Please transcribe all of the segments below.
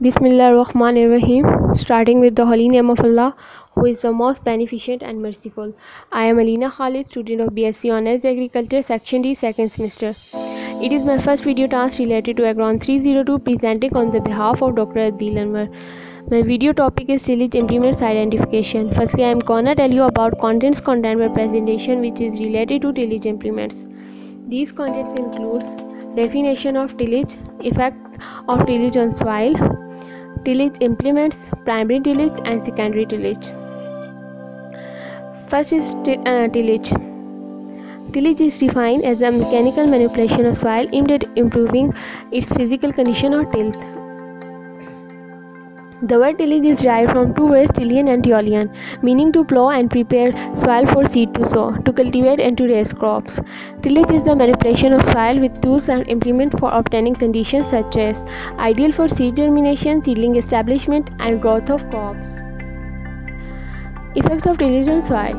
Bismillahirrahmanirrahim. Starting with the holy name of Allah, who is the most beneficent and merciful. I am Alina Khalid, student of BSc Honours Agriculture, Section D, second semester. It is my first video task related to Agron 302, presenting on the behalf of Dr. Adil Anwar. My video topic is tillage implements identification. Firstly, I am gonna tell you about contents contained by presentation which is related to tillage implements. These contents includes definition of tillage, effect of tillage on soil, tillage implements, primary tillage and secondary tillage. First is tillage. Tillage is defined as a mechanical manipulation of soil aimed at improving its physical condition or tilth. The word tillage is derived from two words tillion and teolion, meaning to plow and prepare soil for seed to sow, to cultivate and to raise crops. Tillage is the manipulation of soil with tools and implements for obtaining conditions such as ideal for seed germination, seedling establishment and growth of crops. Effects of tillage on soil.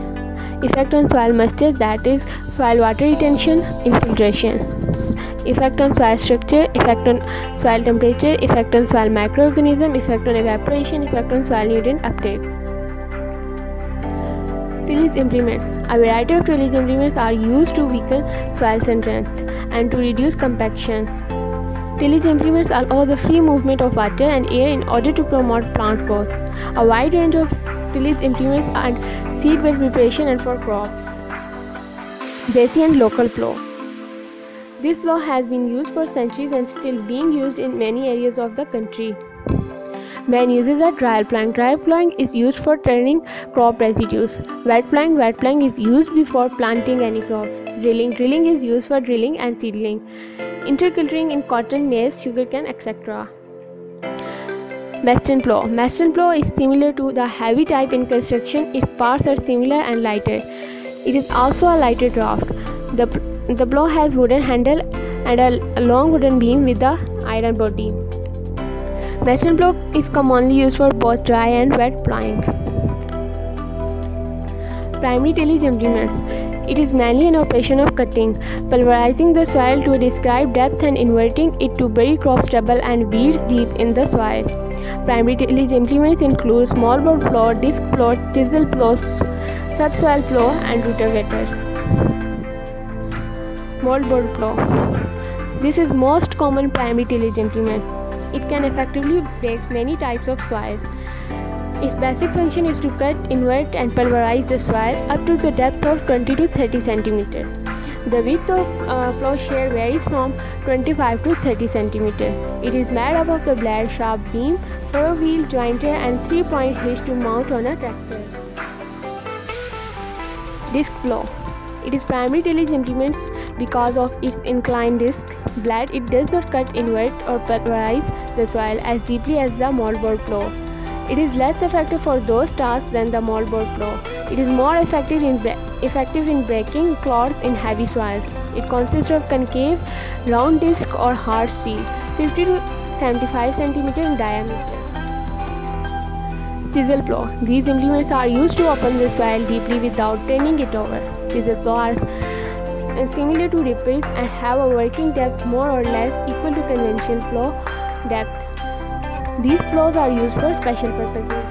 Effect on soil moisture, that is soil water retention, infiltration. Effect on soil structure, effect on soil temperature, effect on soil microorganism, effect on evaporation, effect on soil nutrient uptake. Tillage implements. A variety of tillage implements are used to weaken soil strength and to reduce compaction. Tillage implements allow the free movement of water and air in order to promote plant growth. A wide range of tillage implements and seedbed preparation and for crops. Desi and local plow. This plow has been used for centuries and still being used in many areas of the country. Main uses are trial plowing. Trial plowing is used for turning crop residues. Wet plowing. Wet plowing is used before planting any crops. Drilling. Drilling is used for drilling and seedling. Interculturing in cotton, maize, sugarcane, etc. Mastern plow. Mastern plow is similar to the heavy type in construction. Its parts are similar and lighter. It is also a lighter draft. The plow has wooden handle and a long wooden beam with the iron body. Mastern plow is commonly used for both dry and wet plowing. Primary tillage implements. It is mainly an operation of cutting, pulverizing the soil to a described depth and inverting it to bury crop stubble and weeds deep in the soil. Primary tillage implements include small bore plow, disc plow, chisel plow, subsoil plow and rotavator. Small bore plow. This is most common primary tillage implement. It can effectively break many types of soil. Its basic function is to cut, invert and pulverize the soil up to the depth of 20 to 30 cm. The width of plowshare varies from 25 to 30 cm. It is made up of the blade, sharp beam, furrow wheel, jointer and 3-point hitch to mount on a tractor. Disc plow. It is primary tillage implements because of its inclined disc blade. It does not cut, invert or pulverize the soil as deeply as the moldboard plow. It is less effective for those tasks than the moldboard plow. It is more effective in breaking clods in heavy soils. It consists of concave, round disc or hard steel, 50 to 75 cm in diameter. Chisel plow. These implements are used to open the soil deeply without turning it over. Chisel plow are similar to rippers and have a working depth more or less equal to conventional plow depth. These plows are used for special purposes.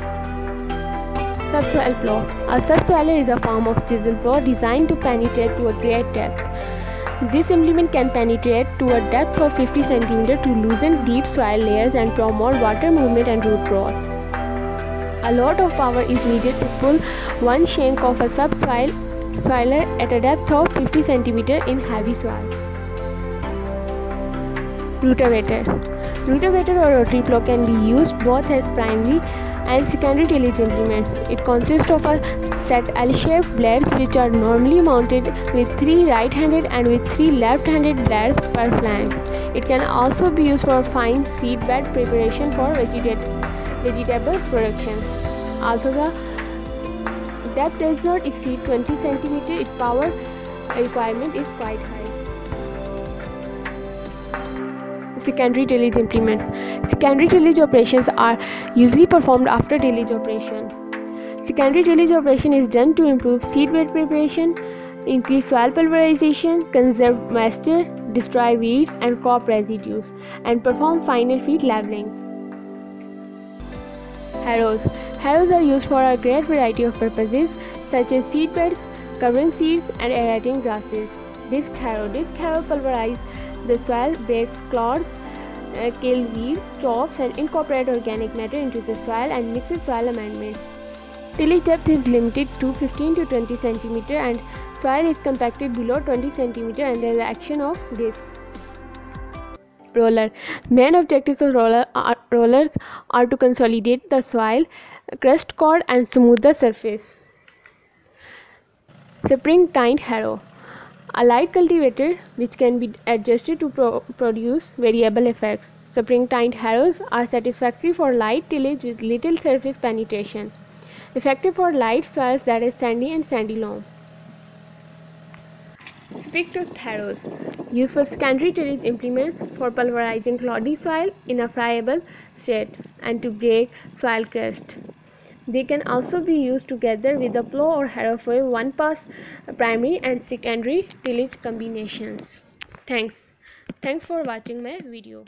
Subsoil plow. A subsoiler is a form of chisel plow designed to penetrate to a great depth. This implement can penetrate to a depth of 50 cm to loosen deep soil layers and promote water movement and root growth. A lot of power is needed to pull one shank of a subsoiler at a depth of 50 cm in heavy soil. Rotavator. Rotavator or rotary plow can be used both as primary and secondary tillage implements. It consists of a set L-shaped blades which are normally mounted with 3 right-handed and with 3 left-handed blades per flank. It can also be used for fine seedbed preparation for vegetable production. Also, the depth does not exceed 20 cm. Its power requirement is quite high. Secondary tillage implements. Secondary tillage operations are usually performed after tillage operation. Secondary tillage operation is done to improve seedbed preparation, increase soil pulverization, conserve moisture, destroy weeds and crop residues, and perform final field leveling. Harrows. Harrows are used for a great variety of purposes such as seed beds, covering seeds, and aerating grasses. Disc harrow. Disc harrow pulverize the soil, breaks clods, kill weeds, stalks, and incorporate organic matter into the soil and mixes soil amendments. Tillage depth is limited to 15 to 20 cm and soil is compacted below 20 cm under the action of disc. Roller. Main objectives of rollers are to consolidate the soil, crust cord, and smooth the surface. Spring-tined harrow. A light cultivator which can be adjusted to produce variable effects. Spring-tined harrows are satisfactory for light tillage with little surface penetration. Effective for light soils that is sandy and sandy loam. Spike-toothed harrows. Used for secondary tillage implements for pulverizing cloddy soil in a friable state and to break soil crust. They can also be used together with the plow or harrow for one-pass primary and secondary tillage combinations. Thanks for watching my video.